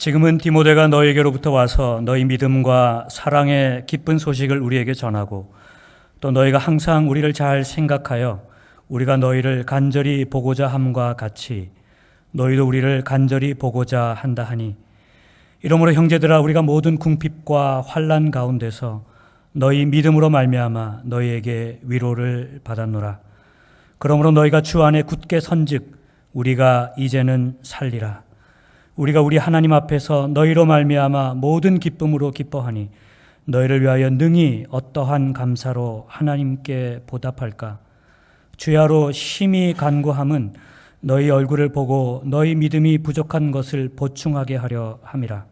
지금은 디모데가 너에게로부터 와서 너희 믿음과 사랑의 기쁜 소식을 우리에게 전하고 또 너희가 항상 우리를 잘 생각하여 우리가 너희를 간절히 보고자 함과 같이 너희도 우리를 간절히 보고자 한다 하니 이러므로 형제들아 우리가 모든 궁핍과 환난 가운데서 너희 믿음으로 말미암아 너희에게 위로를 받았노라. 그러므로 너희가 주 안에 굳게 선즉 우리가 이제는 살리라. 우리가 우리 하나님 앞에서 너희로 말미암아 모든 기쁨으로 기뻐하니 너희를 위하여 능히 어떠한 감사로 하나님께 보답할까. 주야로 심히 간구함은 너희 얼굴을 보고 너희 믿음이 부족한 것을 보충하게 하려 함이라.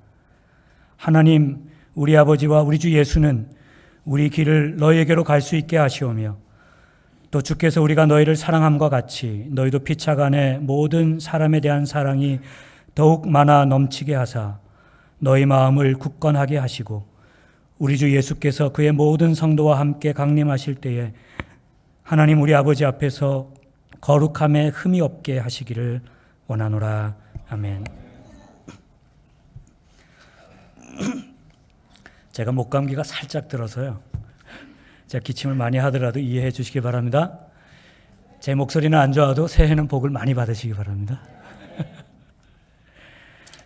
하나님 우리 아버지와 우리 주 예수는 우리 길을 너희에게로 갈 수 있게 하시오며 또 주께서 우리가 너희를 사랑함과 같이 너희도 피차간에 모든 사람에 대한 사랑이 더욱 많아 넘치게 하사 너희 마음을 굳건하게 하시고 우리 주 예수께서 그의 모든 성도와 함께 강림하실 때에 하나님 우리 아버지 앞에서 거룩함에 흠이 없게 하시기를 원하노라. 아멘. 제가 목감기가 살짝 들어서요. 제가 기침을 많이 하더라도 이해해 주시기 바랍니다. 제 목소리는 안 좋아도 새해는 복을 많이 받으시기 바랍니다.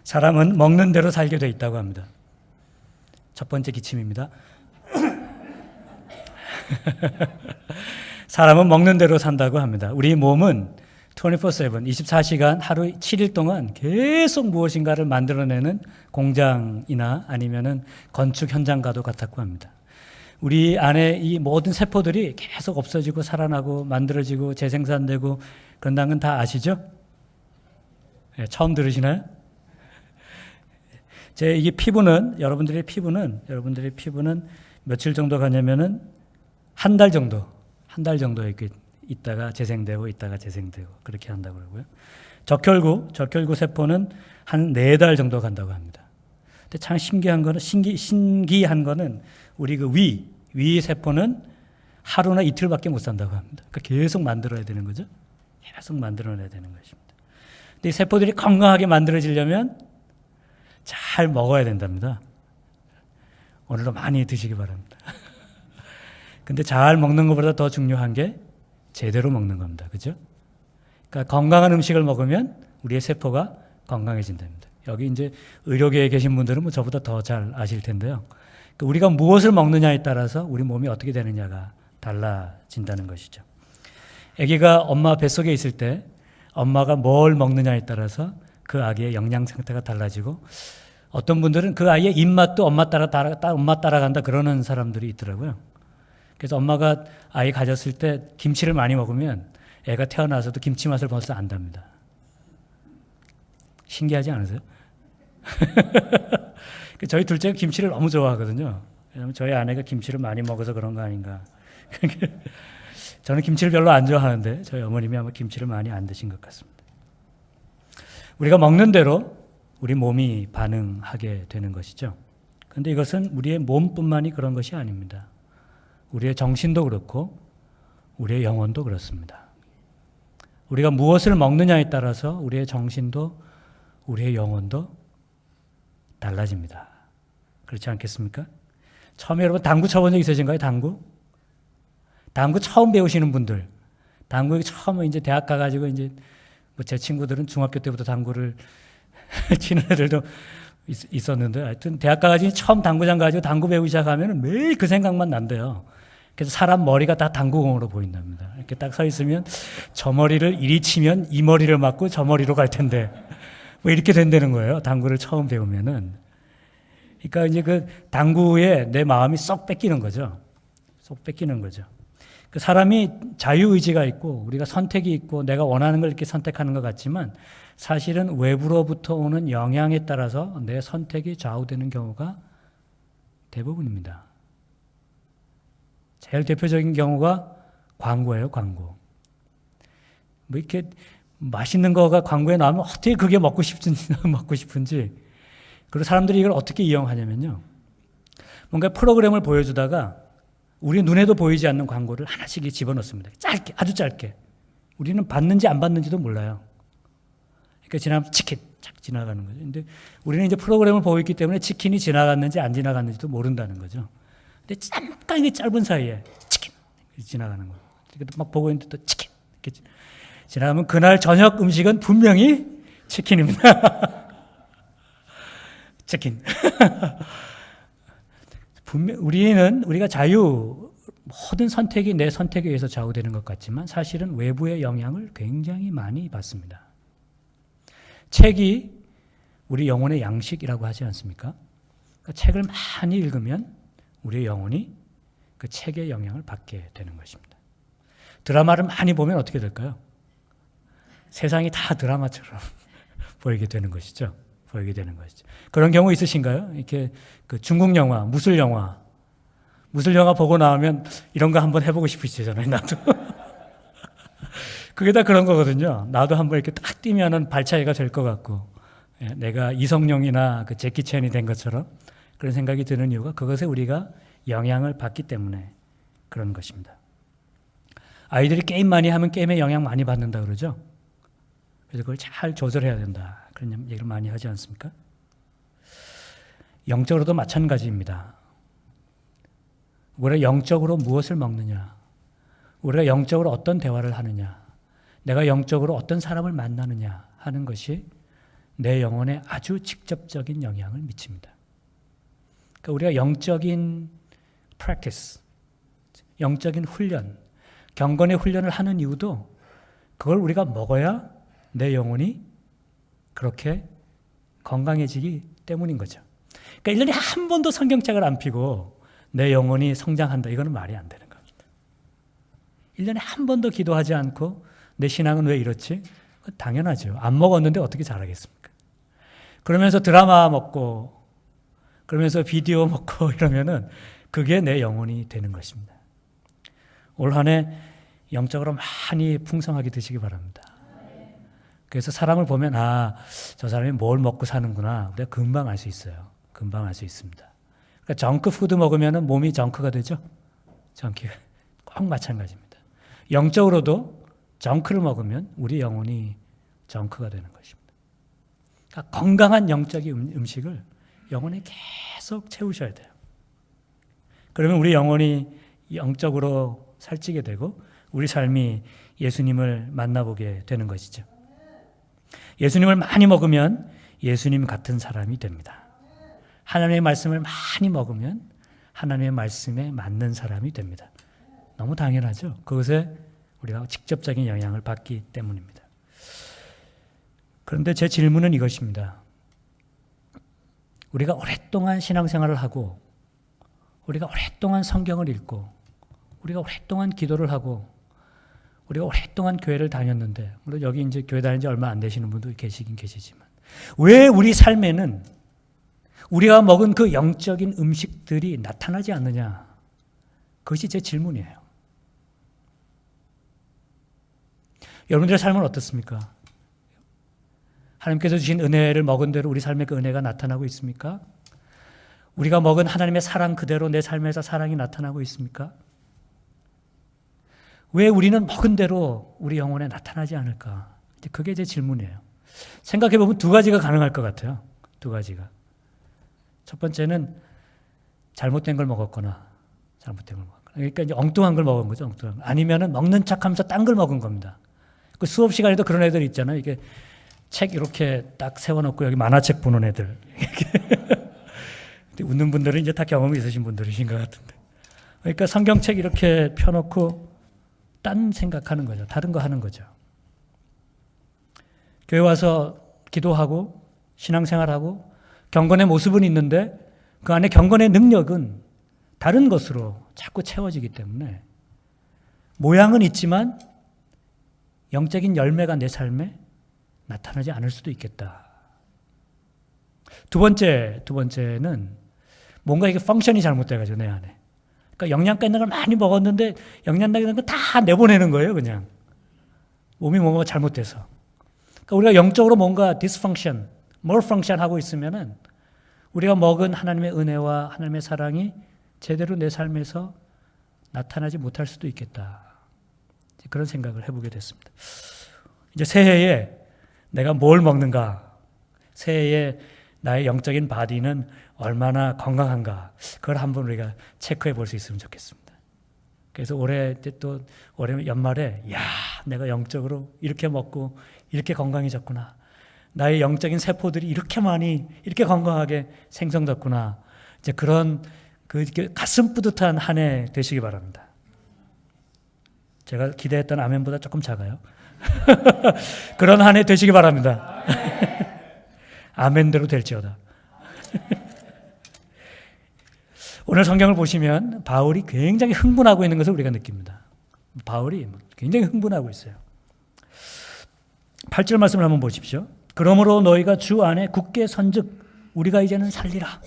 사람은 먹는 대로 살게 돼 있다고 합니다. 첫 번째 기침입니다. 사람은 먹는 대로 산다고 합니다. 우리 몸은 24/7, 24시간 하루 7일 동안 계속 무엇인가를 만들어내는 공장이나 아니면은 건축 현장과도 같았고 합니다. 우리 안에 이 모든 세포들이 계속 없어지고 살아나고 만들어지고 재생산되고 그런다는 건 다 아시죠? 네, 처음 들으시나요? 이게 피부는 여러분들의 피부는 며칠 정도 가냐면은 한 달 정도 이렇게 있다가 재생되고 그렇게 한다고 그러고요. 적혈구 세포는 한 4달 정도 간다고 합니다. 근데 참 신기한 거는 우리 그 위 세포는 하루나 이틀밖에 못 산다고 합니다. 그러니까 계속 만들어야 되는 거죠. 계속 만들어내야 되는 것입니다. 근데 이 세포들이 건강하게 만들어지려면 잘 먹어야 된답니다. 오늘도 많이 드시기 바랍니다. 근데 잘 먹는 것보다 더 중요한 게 제대로 먹는 겁니다. 그죠? 그러니까 건강한 음식을 먹으면 우리의 세포가 건강해진답니다. 여기 이제 의료계에 계신 분들은 뭐 저보다 더 잘 아실 텐데요. 그러니까 우리가 무엇을 먹느냐에 따라서 우리 몸이 어떻게 되느냐가 달라진다는 것이죠. 아기가 엄마 뱃속에 있을 때 엄마가 뭘 먹느냐에 따라서 그 아기의 영양 상태가 달라지고 어떤 분들은 그 아이의 입맛도 엄마 따라간다 그러는 사람들이 있더라고요. 그래서 엄마가 아이 가졌을 때 김치를 많이 먹으면 애가 태어나서도 김치 맛을 벌써 안답니다. 신기하지 않으세요? 저희 둘째가 김치를 너무 좋아하거든요. 왜냐하면 저희 아내가 김치를 많이 먹어서 그런 거 아닌가. 저는 김치를 별로 안 좋아하는데 저희 어머님이 아마 김치를 많이 안 드신 것 같습니다. 우리가 먹는 대로 우리 몸이 반응하게 되는 것이죠. 그런데 이것은 우리의 몸뿐만이 그런 것이 아닙니다. 우리의 정신도 그렇고 우리의 영혼도 그렇습니다. 우리가 무엇을 먹느냐에 따라서 우리의 정신도 우리의 영혼도 달라집니다. 그렇지 않겠습니까? 처음에 여러분 당구 쳐본 적 있으신가요? 당구 처음 배우시는 분들, 당구 처음 이제 대학 가가지고 이제 뭐 제 친구들은 중학교 때부터 당구를 치는 애들도 있었는데, 하여튼 대학 가가지고 처음 당구장 가지고 당구 배우기 시작하면 매일 그 생각만 난대요. 그래서 사람 머리가 다 당구공으로 보인답니다. 이렇게 딱 서 있으면 저 머리를 이리 치면 이 머리를 맞고 저 머리로 갈 텐데 뭐 이렇게 된다는 거예요. 당구를 처음 배우면은. 그러니까 이제 그 당구에 내 마음이 쏙 뺏기는 거죠. 그 사람이 자유의지가 있고 우리가 선택이 있고 내가 원하는 걸 이렇게 선택하는 것 같지만 사실은 외부로부터 오는 영향에 따라서 내 선택이 좌우되는 경우가 대부분입니다. 제일 대표적인 경우가 광고예요, 광고. 뭐 이렇게 맛있는 거가 광고에 나오면 어떻게 그게 먹고 싶은지. 그리고 사람들이 이걸 어떻게 이용하냐면요. 뭔가 프로그램을 보여주다가 우리 눈에도 보이지 않는 광고를 하나씩 집어넣습니다. 짧게, 아주 짧게. 우리는 봤는지 안 봤는지도 몰라요. 그러니까 지나가면 치킨 착 지나가는 거죠. 근데 우리는 이제 프로그램을 보고 있기 때문에 치킨이 지나갔는지 안 지나갔는지도 모른다는 거죠. 근데 잠깐 이 짧은 사이에 치킨 지나가는 거예요. 막 보고 있는데 또 치킨 이렇게 지나가면 그날 저녁 음식은 분명히 치킨입니다. 치킨. 분명 우리가 모든 선택이 내 선택에 의해서 좌우되는 것 같지만 사실은 외부의 영향을 굉장히 많이 받습니다. 책이 우리 영혼의 양식이라고 하지 않습니까? 그러니까 책을 많이 읽으면 우리의 영혼이 그 책의 영향을 받게 되는 것입니다. 드라마를 많이 보면 어떻게 될까요? 세상이 다 드라마처럼 보이게 되는 것이죠. 그런 경우 있으신가요? 이렇게 그 중국 영화, 무술 영화 보고 나오면 이런 거 한번 해보고 싶으시잖아요. 나도. 그게 다 그런 거거든요. 나도 한번 이렇게 딱 뛰면은 발차기가 될 것 같고, 내가 이성룡이나 그 제키 챈이 된 것처럼 그런 생각이 드는 이유가 그것에 우리가 영향을 받기 때문에 그런 것입니다. 아이들이 게임 많이 하면 게임에 영향 많이 받는다 그러죠. 그래서 그걸 잘 조절해야 된다. 그런 얘기를 많이 하지 않습니까? 영적으로도 마찬가지입니다. 우리가 영적으로 무엇을 먹느냐, 우리가 영적으로 어떤 대화를 하느냐, 내가 영적으로 어떤 사람을 만나느냐 하는 것이 내 영혼에 아주 직접적인 영향을 미칩니다. 그러니까 우리가 영적인 practice, 영적인 훈련, 경건의 훈련을 하는 이유도 그걸 우리가 먹어야 내 영혼이 그렇게 건강해지기 때문인 거죠. 그러니까 1년에 한 번도 성경책을 안 펴고 내 영혼이 성장한다. 이거는 말이 안 되는 겁니다. 1년에 한 번도 기도하지 않고 내 신앙은 왜 이렇지? 당연하죠. 안 먹었는데 어떻게 잘하겠습니까? 그러면서 드라마 먹고 그러면서 비디오 먹고 이러면은 그게 내 영혼이 되는 것입니다. 올 한 해 영적으로 많이 풍성하게 되시기 바랍니다. 그래서 사람을 보면 저 사람이 뭘 먹고 사는구나 우리가 금방 알 수 있어요. 금방 알 수 있습니다. 그러니까 정크푸드 먹으면 몸이 정크가 되죠. 정크가 꼭 마찬가지입니다. 영적으로도 정크를 먹으면 우리 영혼이 정크가 되는 것입니다. 그러니까 건강한 영적인 음식을 영혼에 계속 채우셔야 돼요. 그러면 우리 영혼이 영적으로 살찌게 되고 우리 삶이 예수님을 만나보게 되는 것이죠. 예수님을 많이 먹으면 예수님 같은 사람이 됩니다. 하나님의 말씀을 많이 먹으면 하나님의 말씀에 맞는 사람이 됩니다. 너무 당연하죠. 그것에 우리가 직접적인 영향을 받기 때문입니다. 그런데 제 질문은 이것입니다. 우리가 오랫동안 신앙생활을 하고 우리가 오랫동안 성경을 읽고 우리가 오랫동안 기도를 하고 우리가 오랫동안 교회를 다녔는데 물론 여기 이제 교회 다닌 지 얼마 안 되시는 분도 계시긴 계시지만 왜 우리 삶에는 우리가 먹은 그 영적인 음식들이 나타나지 않느냐? 그것이 제 질문이에요. 여러분들의 삶은 어떻습니까? 하나님께서 주신 은혜를 먹은 대로 우리 삶에 그 은혜가 나타나고 있습니까? 우리가 먹은 하나님의 사랑 그대로 내 삶에서 사랑이 나타나고 있습니까? 왜 우리는 먹은 대로 우리 영혼에 나타나지 않을까? 그게 제 질문이에요. 생각해보면 두 가지가 가능할 것 같아요. 두 가지가. 첫 번째는 잘못된 걸 먹었거나 그러니까 이제 엉뚱한 걸 먹은 거죠. 엉뚱한 걸. 아니면은 먹는 척하면서 딴 걸 먹은 겁니다. 그 수업 시간에도 그런 애들 있잖아요. 이게 책 이렇게 딱 세워놓고 여기 만화책 보는 애들. 웃는 분들은 이제 다 경험이 있으신 분들이신 것 같은데. 그러니까 성경책 이렇게 펴놓고 딴 생각하는 거죠. 다른 거 하는 거죠. 교회 와서 기도하고 신앙생활하고 경건의 모습은 있는데 그 안에 경건의 능력은 다른 것으로 자꾸 채워지기 때문에 모양은 있지만 영적인 열매가 내 삶에 나타나지 않을 수도 있겠다. 두 번째는 뭔가 이게 펑션이 잘못돼가지고 내 안에. 그러니까 영양가 있는 걸 많이 먹었는데 영양가 있는 거 다 내보내는 거예요, 그냥. 몸이 뭔가 잘못돼서. 그러니까 우리가 영적으로 뭔가 디스펑션, 몰펑션 하고 있으면은 우리가 먹은 하나님의 은혜와 하나님의 사랑이 제대로 내 삶에서 나타나지 못할 수도 있겠다. 그런 생각을 해보게 됐습니다. 이제 새해에 내가 뭘 먹는가, 새해에 나의 영적인 바디는 얼마나 건강한가, 그걸 한번 우리가 체크해 볼 수 있으면 좋겠습니다. 그래서 올해 연말에 내가 영적으로 이렇게 먹고 이렇게 건강해졌구나. 나의 영적인 세포들이 이렇게 많이 이렇게 건강하게 생성됐구나. 이제 그런 그 가슴 뿌듯한 한 해 되시기 바랍니다. 제가 기대했던 아멘보다 조금 작아요. 그런 한 해 되시기 바랍니다. 아멘대로 될지어다. 오늘 성경을 보시면 바울이 굉장히 흥분하고 있는 것을 우리가 느낍니다. 바울이 굉장히 흥분하고 있어요. 8절 말씀을 한번 보십시오. 그러므로 너희가 주 안에 굳게 선즉 우리가 이제는 살리라.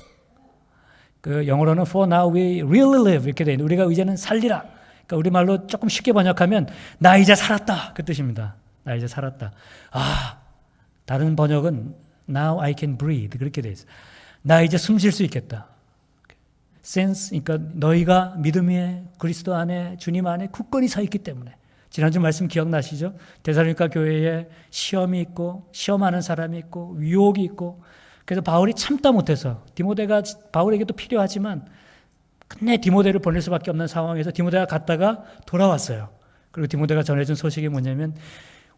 그 영어로는 for now we really live 이렇게 돼 있는데 우리가 이제는 살리라. 그러니까 우리말로 조금 쉽게 번역하면 나 이제 살았다 그 뜻입니다. 나 이제 살았다. 다른 번역은 now I can breathe 그렇게 돼 있어요. 나 이제 숨 쉴 수 있겠다. sense 그러니까 너희가 믿음 위에 그리스도 안에 주님 안에 굳건히 서 있기 때문에 지난주 말씀 기억나시죠? 데살로니가 교회에 시험이 있고 시험하는 사람이 있고 유혹이 있고 그래서 바울이 참다 못해서 디모데가 바울에게 도 필요하지만 끝내 디모데를 보낼 수밖에 없는 상황에서 디모데가 갔다가 돌아왔어요. 그리고 디모데가 전해준 소식이 뭐냐면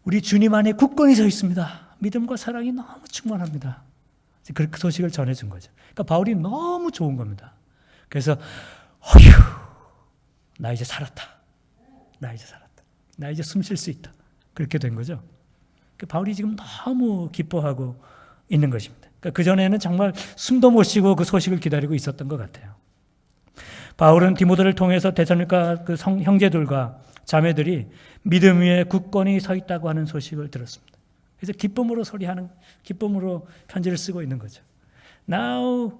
우리 주님 안에 굳건히 서 있습니다. 믿음과 사랑이 너무 충만합니다. 그 소식을 전해준 거죠. 그러니까 바울이 너무 좋은 겁니다. 그래서 나 이제 살았다. 나 이제 살았다. 나 이제 숨 쉴 수 있다. 그렇게 된 거죠. 바울이 지금 너무 기뻐하고 있는 것입니다. 그러니까 그전에는 정말 숨도 못 쉬고 그 소식을 기다리고 있었던 것 같아요. 바울은 디모데를 통해서 데살로니가 그 형제들과 자매들이 믿음 위에 굳건히 서 있다고 하는 소식을 들었습니다. 그래서 기쁨으로 편지를 쓰고 있는 거죠. Now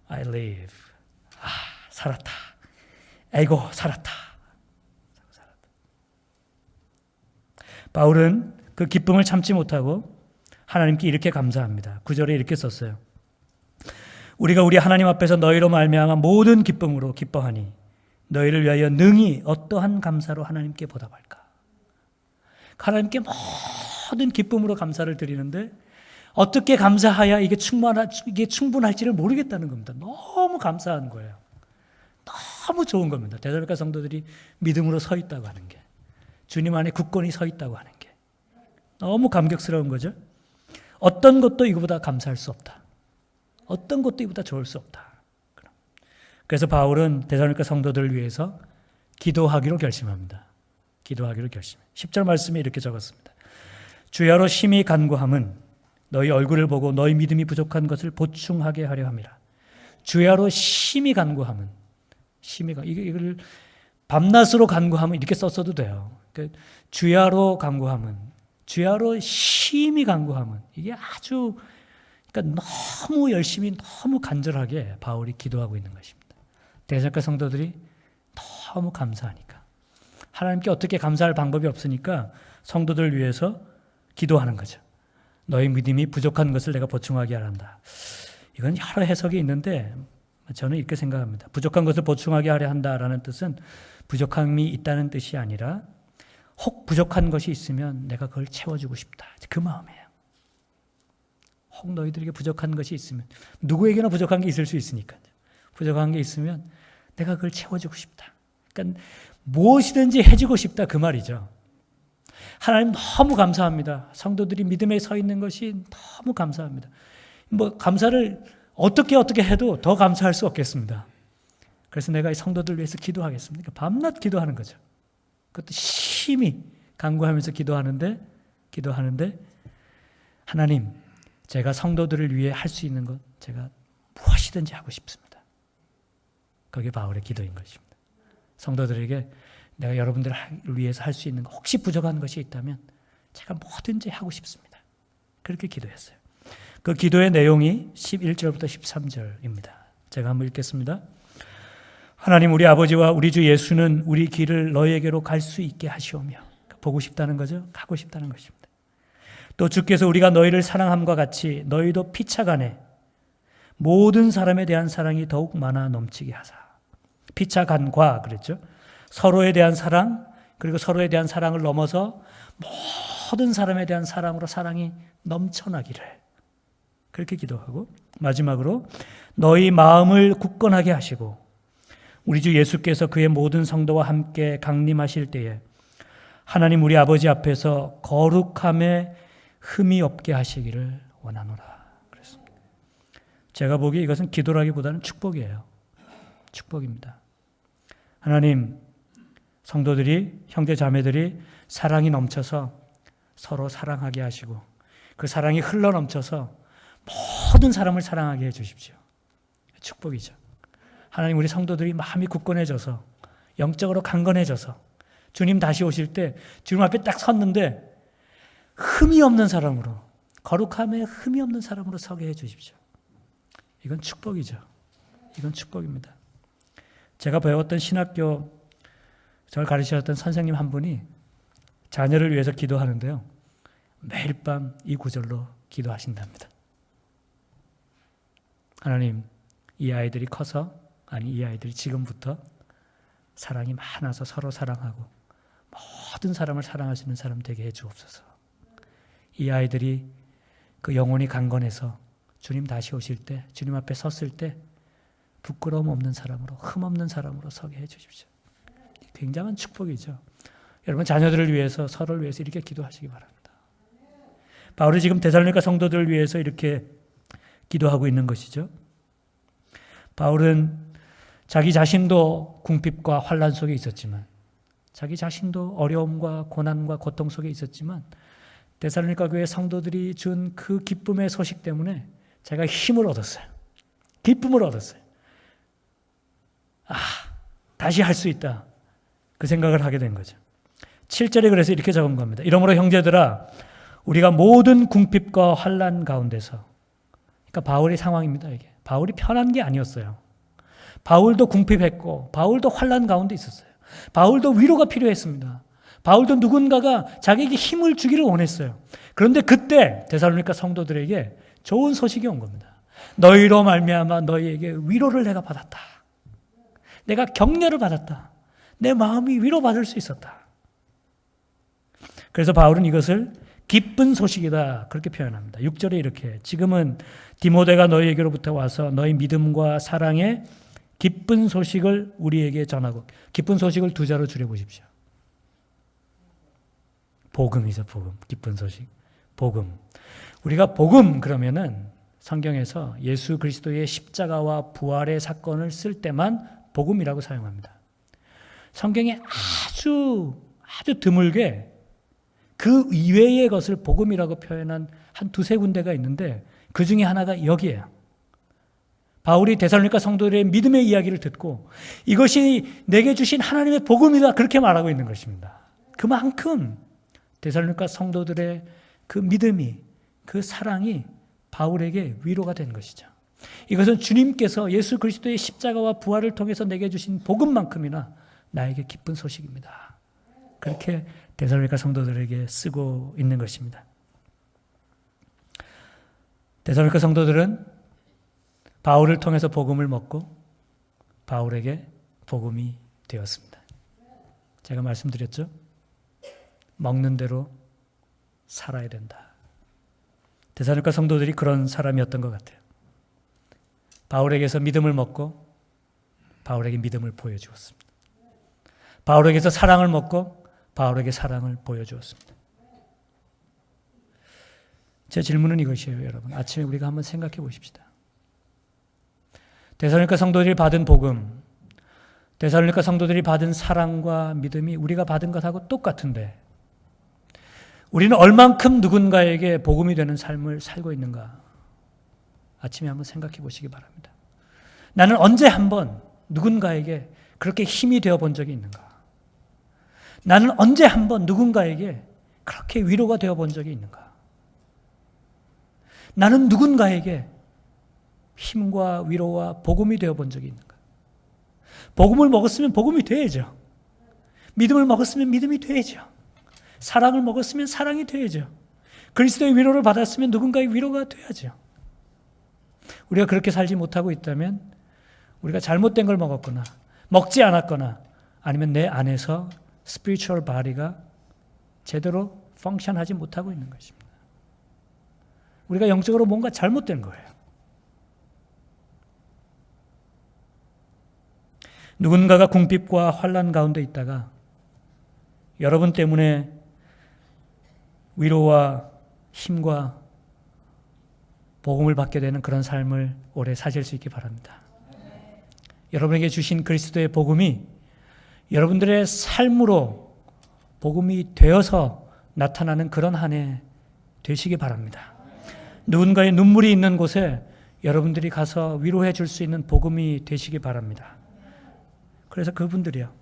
I live. 살았다. 아이고, 살았다. 바울은 그 기쁨을 참지 못하고 하나님께 이렇게 감사합니다. 9절에 이렇게 썼어요. 우리가 우리 하나님 앞에서 너희로 말미암아 모든 기쁨으로 기뻐하니 너희를 위하여 능히 어떠한 감사로 하나님께 보답할까. 하나님께 모든 기쁨으로 감사를 드리는데 어떻게 감사해야 이게 충분할지를 모르겠다는 겁니다. 너무 감사한 거예요. 너무 좋은 겁니다. 데살로니가 성도들이 믿음으로 서 있다고 하는 게, 주님 안에 굳건히 서 있다고 하는 게 너무 감격스러운 거죠. 어떤 것도 이거보다 감사할 수 없다. 어떤 것도 이보다 좋을 수 없다. 그래서 바울은 데살로니가 성도들을 위해서 기도하기로 결심합니다. 기도하기로 결심해요. 10절 말씀에 이렇게 적었습니다. 주야로 심히 간구함은 너희 얼굴을 보고 너희 믿음이 부족한 것을 보충하게 하려 함이라. 주야로 심히 간구함은, 이걸 밤낮으로 간구함은 이렇게 썼어도 돼요. 주야로 간구함은, 주야로 심히 간구함은, 이게 아주, 그러니까 너무 열심히, 너무 간절하게 바울이 기도하고 있는 것입니다. 데살로니가 성도들이 너무 감사하니까, 하나님께 어떻게 감사할 방법이 없으니까 성도들을 위해서 기도하는 거죠. 너희 믿음이 부족한 것을 내가 보충하게 하라 한다. 이건 여러 해석이 있는데 저는 이렇게 생각합니다. 부족한 것을 보충하게 하려 한다라는 뜻은 부족함이 있다는 뜻이 아니라 혹 부족한 것이 있으면 내가 그걸 채워주고 싶다. 그 마음이에요. 혹 너희들에게 부족한 것이 있으면, 누구에게나 부족한 게 있을 수 있으니까요. 부족한 게 있으면 내가 그걸 채워주고 싶다. 그러니까 무엇이든지 해주고 싶다, 그 말이죠. 하나님 너무 감사합니다. 성도들이 믿음에 서 있는 것이 너무 감사합니다. 감사를 어떻게 해도 더 감사할 수 없겠습니다. 그래서 내가 이 성도들 위해서 기도하겠습니다. 밤낮 기도하는 거죠. 그것도 심히 간구하면서 기도하는데 하나님, 제가 성도들을 위해 할 수 있는 것, 제가 무엇이든지 하고 싶습니다. 그게 바울의 기도인 것입니다. 성도들에게 내가 여러분들을 위해서 할 수 있는 것, 혹시 부족한 것이 있다면 제가 뭐든지 하고 싶습니다. 그렇게 기도했어요. 그 기도의 내용이 11절부터 13절입니다. 제가 한번 읽겠습니다. 하나님, 우리 아버지와 우리 주 예수는 우리 길을 너희에게로 갈 수 있게 하시오며, 보고 싶다는 거죠. 가고 싶다는 것입니다. 또 주께서 우리가 너희를 사랑함과 같이 너희도 피차간에 모든 사람에 대한 사랑이 더욱 많아 넘치게 하사. 피차간과 그랬죠. 서로에 대한 사랑, 그리고 서로에 대한 사랑을 넘어서 모든 사람에 대한 사랑으로 사랑이 넘쳐나기를, 그렇게 기도하고, 마지막으로 너희 마음을 굳건하게 하시고 우리 주 예수께서 그의 모든 성도와 함께 강림하실 때에 하나님 우리 아버지 앞에서 거룩함에 흠이 없게 하시기를 원하노라. 그랬습니다. 제가 보기에 이것은 기도라기보다는 축복이에요. 축복입니다. 하나님, 성도들이, 형제 자매들이 사랑이 넘쳐서 서로 사랑하게 하시고 그 사랑이 흘러 넘쳐서 모든 사람을 사랑하게 해 주십시오. 축복이죠. 하나님, 우리 성도들이 마음이 굳건해져서, 영적으로 강건해져서 주님 다시 오실 때 주님 앞에 딱 섰는데 흠이 없는 사람으로, 거룩함에 흠이 없는 사람으로 서게 해 주십시오. 이건 축복이죠. 이건 축복입니다. 제가 배웠던 신학교, 저를 가르치셨던 선생님 한 분이 자녀를 위해서 기도하는데요, 매일 밤 이 구절로 기도하신답니다. 하나님, 이 아이들이 커서, 이 아이들이 지금부터 사랑이 많아서 서로 사랑하고 모든 사람을 사랑할 수 있는 사람 되게 해 주옵소서. 이 아이들이 그 영혼이 강건해서 주님 다시 오실 때, 주님 앞에 섰을 때 부끄러움 없는 사람으로, 흠 없는 사람으로 서게 해 주십시오. 굉장한 축복이죠. 여러분, 자녀들을 위해서, 서로를 위해서 이렇게 기도하시기 바랍니다. 바울이 지금 데살로니가 성도들을 위해서 이렇게 기도하고 있는 것이죠. 바울은 자기 자신도 궁핍과 환난 속에 있었지만, 자기 자신도 어려움과 고난과 고통 속에 있었지만, 데살로니가 교회 성도들이 준 그 기쁨의 소식 때문에 제가 힘을 얻었어요. 기쁨을 얻었어요. 다시 할 수 있다. 그 생각을 하게 된 거죠. 7절에 그래서 이렇게 적은 겁니다. 이러므로 형제들아, 우리가 모든 궁핍과 환난 가운데서, 그러니까 바울의 상황입니다. 이게 바울이 편한 게 아니었어요. 바울도 궁핍했고 바울도 환난 가운데 있었어요. 바울도 위로가 필요했습니다. 바울도 누군가가 자기에게 힘을 주기를 원했어요. 그런데 그때 데살로니가 성도들에게 좋은 소식이 온 겁니다. 너희로 말미암아 너희에게 위로를 내가 받았다. 내가 격려를 받았다. 내 마음이 위로받을 수 있었다. 그래서 바울은 이것을 기쁜 소식이다 그렇게 표현합니다. 6절에 이렇게 지금은 디모데가 너희에게로부터 와서 너희 믿음과 사랑의 기쁜 소식을 우리에게 전하고, 기쁜 소식을 두 자로 줄여보십시오. 복음이죠. 복음. 기쁜 소식. 복음. 우리가 복음 그러면은 성경에서 예수 그리스도의 십자가와 부활의 사건을 쓸 때만 복음이라고 사용합니다. 성경에 아주 드물게 그 이외의 것을 복음이라고 표현한 한 두세 군데가 있는데 그 중에 하나가 여기에요. 바울이 데살로니가 성도들의 믿음의 이야기를 듣고 이것이 내게 주신 하나님의 복음이다 그렇게 말하고 있는 것입니다. 그만큼 데살로니가 성도들의 그 믿음이, 그 사랑이 바울에게 위로가 된 것이죠. 이것은 주님께서 예수 그리스도의 십자가와 부활을 통해서 내게 주신 복음만큼이나 나에게 기쁜 소식입니다. 그렇게 데살로니가 성도들에게 쓰고 있는 것입니다. 데살로니가 성도들은 바울을 통해서 복음을 먹고 바울에게 복음이 되었습니다. 제가 말씀드렸죠? 먹는 대로 살아야 된다. 데살로니가 성도들이 그런 사람이었던 것 같아요. 바울에게서 믿음을 먹고 바울에게 믿음을 보여주었습니다. 바울에게서 사랑을 먹고 바울에게 사랑을 보여주었습니다. 제 질문은 이것이에요, 여러분. 아침에 우리가 한번 생각해 보십시다. 데살로니가 성도들이 받은 복음, 데살로니가 성도들이 받은 사랑과 믿음이 우리가 받은 것하고 똑같은데 우리는 얼만큼 누군가에게 복음이 되는 삶을 살고 있는가? 아침에 한번 생각해 보시기 바랍니다. 나는 언제 한번 누군가에게 그렇게 힘이 되어 본 적이 있는가? 나는 언제 한번 누군가에게 그렇게 위로가 되어 본 적이 있는가? 나는 누군가에게 힘과 위로와 복음이 되어 본 적이 있는가? 복음을 먹었으면 복음이 돼야죠. 믿음을 먹었으면 믿음이 돼야죠. 사랑을 먹었으면 사랑이 돼야죠. 그리스도의 위로를 받았으면 누군가의 위로가 돼야죠. 우리가 그렇게 살지 못하고 있다면 우리가 잘못된 걸 먹었거나 먹지 않았거나 아니면 내 안에서 스피리추얼 바디가 제대로 펑션하지 못하고 있는 것입니다. 우리가 영적으로 뭔가 잘못된 거예요. 누군가가 궁핍과 환난 가운데 있다가 여러분 때문에 위로와 힘과 복음을 받게 되는 그런 삶을 오래 사실 수 있기 바랍니다. 여러분에게 주신 그리스도의 복음이 여러분들의 삶으로 복음이 되어서 나타나는 그런 한 해 되시기 바랍니다. 누군가의 눈물이 있는 곳에 여러분들이 가서 위로해 줄 수 있는 복음이 되시기 바랍니다. 그래서 그분들이요,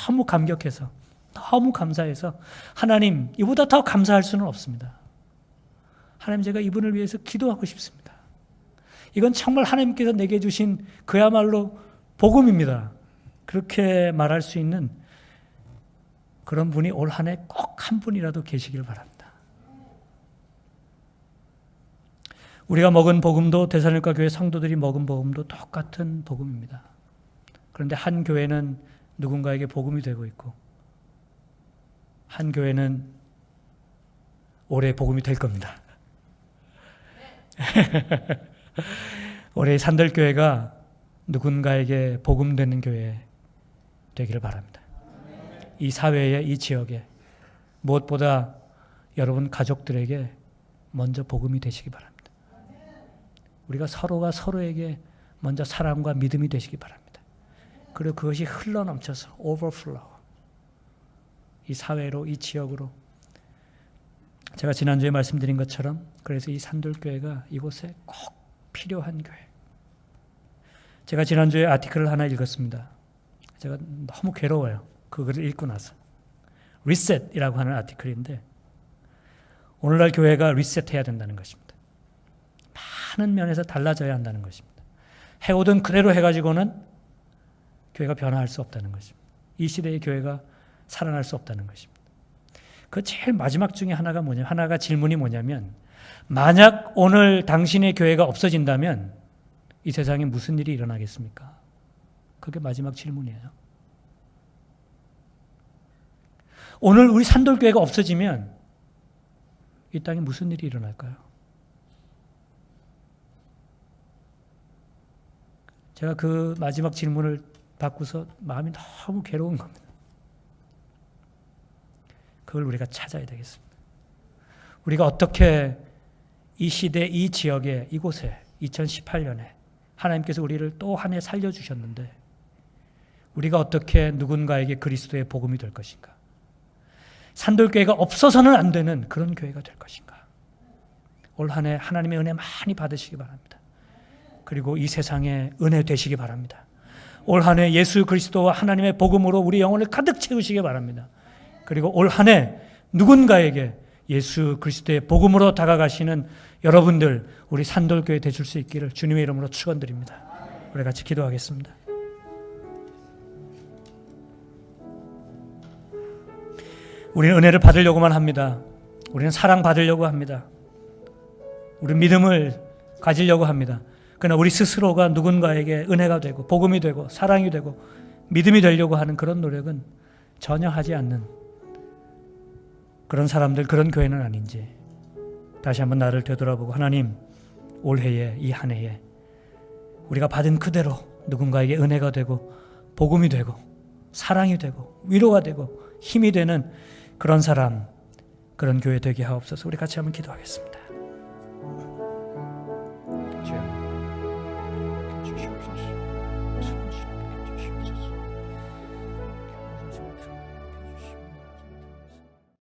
너무 감격해서 너무 감사해서 하나님 이보다 더 감사할 수는 없습니다. 하나님 제가 이분을 위해서 기도하고 싶습니다. 이건 정말 하나님께서 내게 주신 그야말로 복음입니다. 그렇게 말할 수 있는 그런 분이 올 한 해 꼭 한 분이라도 계시길 바랍니다. 우리가 먹은 복음도 데살로니가 교회 성도들이 먹은 복음도 똑같은 복음입니다. 그런데 한 교회는 누군가에게 복음이 되고 있고 한 교회는 올해 복음이 될 겁니다. 올해 산들교회가 누군가에게 복음 되는 교회 되기를 바랍니다. 이 사회에, 이 지역에 무엇보다 여러분 가족들에게 먼저 복음이 되시기 바랍니다. 우리가 서로가 서로에게 먼저 사랑과 믿음이 되시기 바랍니다. 그리고 그것이 흘러넘쳐서 overflow, 이 사회로, 이 지역으로. 제가 지난주에 말씀드린 것처럼 그래서 이 산돌교회가 이곳에 꼭 필요한 교회. 제가 지난주에 아티클을 하나 읽었습니다. 제가 너무 괴로워요. 그 글을 읽고 나서. 리셋이라고 하는 아티클인데 오늘날 교회가 리셋해야 된다는 것입니다. 많은 면에서 달라져야 한다는 것입니다. 해오던 그대로 해가지고는 교회가 변화할 수 없다는 것입니다. 이 시대의 교회가 살아날 수 없다는 것입니다. 그 제일 마지막 중에 하나가 질문이 뭐냐면, 만약 오늘 당신의 교회가 없어진다면 이 세상에 무슨 일이 일어나겠습니까? 그게 마지막 질문이에요. 오늘 우리 산돌교회가 없어지면 이 땅에 무슨 일이 일어날까요? 제가 그 마지막 질문을 받고서 마음이 너무 괴로운 겁니다. 그걸 우리가 찾아야 되겠습니다. 우리가 어떻게 이 시대, 이 지역에, 이곳에 2018년에 하나님께서 우리를 또 한 해 살려주셨는데 우리가 어떻게 누군가에게 그리스도의 복음이 될 것인가? 산돌교회가 없어서는 안 되는 그런 교회가 될 것인가? 올 한 해 하나님의 은혜 많이 받으시기 바랍니다. 그리고 이 세상에 은혜 되시기 바랍니다. 올 한 해 예수 그리스도와 하나님의 복음으로 우리 영혼을 가득 채우시기 바랍니다. 그리고 올 한 해 누군가에게 예수 그리스도의 복음으로 다가가시는 여러분들, 우리 산돌교회 되실 수 있기를 주님의 이름으로 축원드립니다. 우리 같이 기도하겠습니다. 우리는 은혜를 받으려고만 합니다. 우리는 사랑받으려고 합니다. 우리 믿음을 가지려고 합니다. 그러나 우리 스스로가 누군가에게 은혜가 되고 복음이 되고 사랑이 되고 믿음이 되려고 하는 그런 노력은 전혀 하지 않는 그런 사람들, 그런 교회는 아닌지 다시 한번 나를 되돌아보고, 하나님, 올해에 이 한 해에 우리가 받은 그대로 누군가에게 은혜가 되고 복음이 되고 사랑이 되고 위로가 되고 힘이 되는 그런 사람, 그런 교회 되게 하옵소서. 우리 같이 한번 기도하겠습니다.